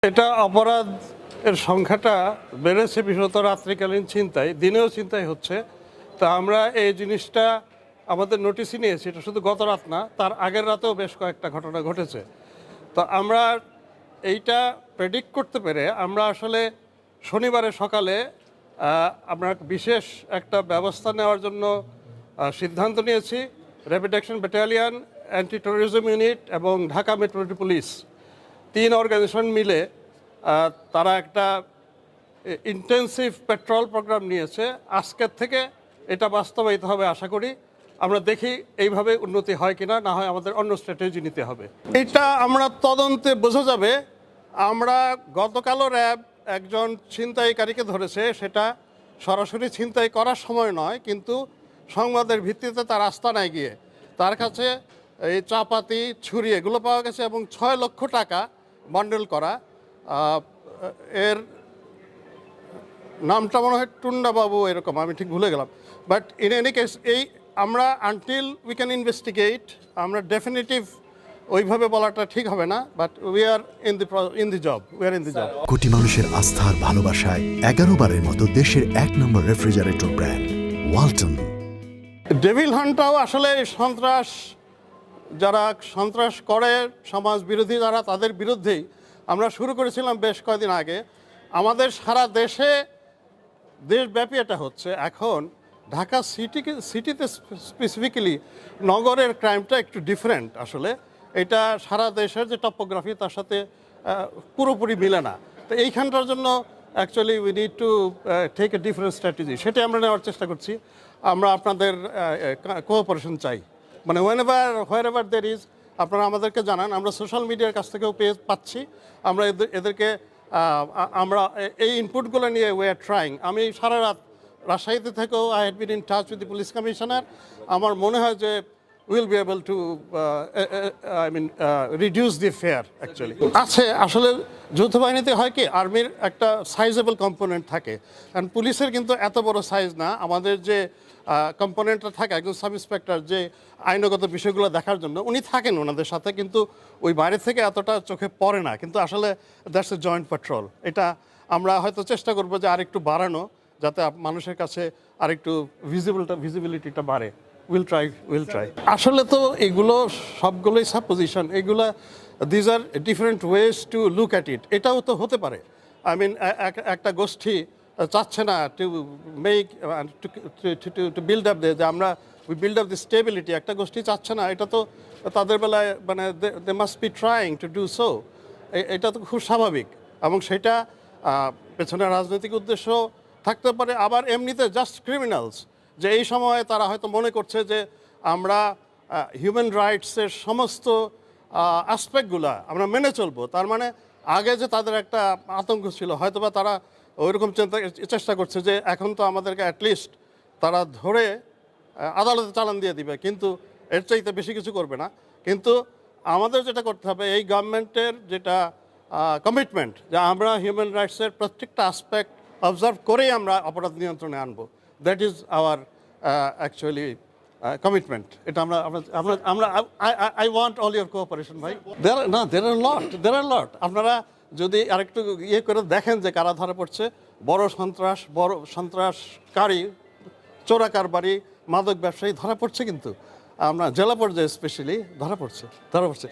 এটা অপরাধের সংখ্যাটা বেড়েছে, বিশেষত রাত্রিকালীন ছিনতাই, দিনেও ছিনতাই হচ্ছে। তা আমরা এই জিনিসটা আমাদের নোটিশে নিয়েছি। এটা শুধু গত রাত না, তার আগের রাতেও বেশ কয়েকটা ঘটনা ঘটেছে। তো আমরা এইটা প্রেডিক্ট করতে পেরে আমরা আসলে শনিবারের সকালে আমরা বিশেষ একটা ব্যবস্থা নেওয়ার জন্য সিদ্ধান্ত নিয়েছি। Rapid action battalion, anti terrorism unit এবং ঢাকা মেট্রোপলিটন পুলিশ, 3 অর্গানাইজেশন মিলে তারা একটা ইন্টেন্সিভ পেট্রোল প্রোগ্রাম নিয়েছে। আজকের থেকে এটা বাস্তবায়িত হবে আশা করি। আমরা দেখি এইভাবে উন্নতি হয় কিনা, না হয় আমাদের অন্য স্ট্র্যাটেজি নিতে হবে। এটা আমরা তদন্তে বোঝা যাবে। আমরা গতকালও র্যাব একজন ছিনতাইকারীকে ধরেছে, সেটা সরাসরি ছিনতাই করার সময় নয়, কিন্তু সংবাদের ভিত্তিতে তার আস্তানায় গিয়ে তার কাছে এই চাপাতি, ছুরি এগুলো পাওয়া গেছে এবং 6 লক্ষ টাকা বান্ডেল করা। এর নামটা মনে হয় টুন্ডা বাবু এরকম, আমি ঠিক ভুলে গেলাম। বাট ইন এনি কেস এই আমরা আনটিল উই ক্যান ইনভেস্টিগেট, আমরা ডেফিনেটিভ ওইভাবে বলাটা ঠিক হবে না, but we are in the job. কোটি মানুষের আস্থার ভালোবাসায় 11 বারের মতো দেশের 1 নম্বর রেফ্রিজারেটর ব্র্যান্ড ওয়ালটন। ডেভিল হান্টটাও আসলে যারা সন্ত্রাস করে, সমাজ বিরোধী যারা, তাদের বিরুদ্ধেই আমরা শুরু করেছিলাম বেশ কয়েকদিন আগে। আমাদের সারা দেশব্যাপী এটা হচ্ছে। এখন ঢাকা সিটিতে স্পেসিফিক্যালি নগরের ক্রাইমটা একটু ডিফারেন্ট আসলে। এটা সারা দেশের যে টপোগ্রাফি তার সাথে পুরোপুরি মিলে না। তো এইখানটার জন্য actually we need to take a different strategy, সেটাই আমরা নেওয়ার চেষ্টা করছি। আমরা আপনাদের কোঅপারেশন চাই, মানে হোয়ারএভার দের ইজ আপনারা আমাদেরকে জানান। আমরা সোশ্যাল মিডিয়ার কাছ থেকেও পাচ্ছি। আমরা এদেরকে আমরা এই ইনপুটগুলো নিয়ে উই আর ট্রাইং। আমি সারা রাত রাজশাহীতে থেকেও I had been in touch with the police commissioner. আমার মনে হয় যে will be able to reduce the fair actually. আছে আসলে যৌথ বাহিনীতে হয় কি, আর্মির একটা সাইজেবল কম্পোনেন্ট থাকে, কারণ পুলিশের কিন্তু এত বড় সাইজ না। আমাদের যে কম্পোনেন্টটা থাকে, একজন সাব ইন্সপেক্টর যে আইনগত বিষয়গুলো দেখার জন্য উনি থাকেন ওনাদের সাথে, কিন্তু ওই বাইরে থেকে এতটা চোখে পড়ে না। কিন্তু আসলে দ্যাটস এ জয়েন্ট পেট্রোল। এটা আমরা হয়তো চেষ্টা করবো যে আরেকটু বাড়ানো, যাতে মানুষের কাছে আরেকটু ভিজিবিলিটিটা বাড়ে। Will try. আসলে তো এগুলো সবগুলোই সাপোজিশন। এগুলো these are different ways to look at it. এটাও তো হতে পারে। আই মিন একটা গোষ্ঠী চাচ্ছে না to make to build up যে আমরা we build up the stability. একটা গোষ্ঠী চাচ্ছে না, এটা তো তাদের বেলায় মানে they must be trying to do so. এটা তো খুব স্বাভাবিক, এবং সেটা পেছনে রাজনৈতিক উদ্দেশ্য থাকতে পারে। আবার এমনিতে জাস্ট ক্রিমিনালস, যে এই সময়ে তারা হয়তো মনে করছে যে আমরা হিউম্যান রাইটসের সমস্ত অ্যাসপেক্টগুলো আমরা মেনে চলবো। তার মানে আগে যে তাদের একটা আতঙ্ক ছিল, হয়তোবা তারা ওইরকম চেষ্টা করছে যে এখন তো আমাদেরকে অ্যাটলিস্ট তারা ধরে আদালতে চালান দিয়ে দিবে, কিন্তু এর চাইতে বেশি কিছু করবে না। কিন্তু আমাদের যেটা করতে হবে, এই গভর্নমেন্টের যেটা কমিটমেন্ট, যে আমরা হিউম্যান রাইটসের প্রত্যেকটা অ্যাসপেক্ট অবজার্ভ করেই আমরা অপরাধ নিয়ন্ত্রণে আনবো। That is our actually commitment. এটা আমরা I want all your cooperation ভাই। দের আর লট। আপনারা যদি আরেকটু ইয়ে করে দেখেন যে কারা ধরা পড়ছে, বড় সন্ত্রাসকারী, চোরা কারবারি, মাদক ব্যবসায়ী ধরা পড়ছে, কিন্তু আমরা জেলা পর্যায়ে স্পেশালি ধরা পড়ছে।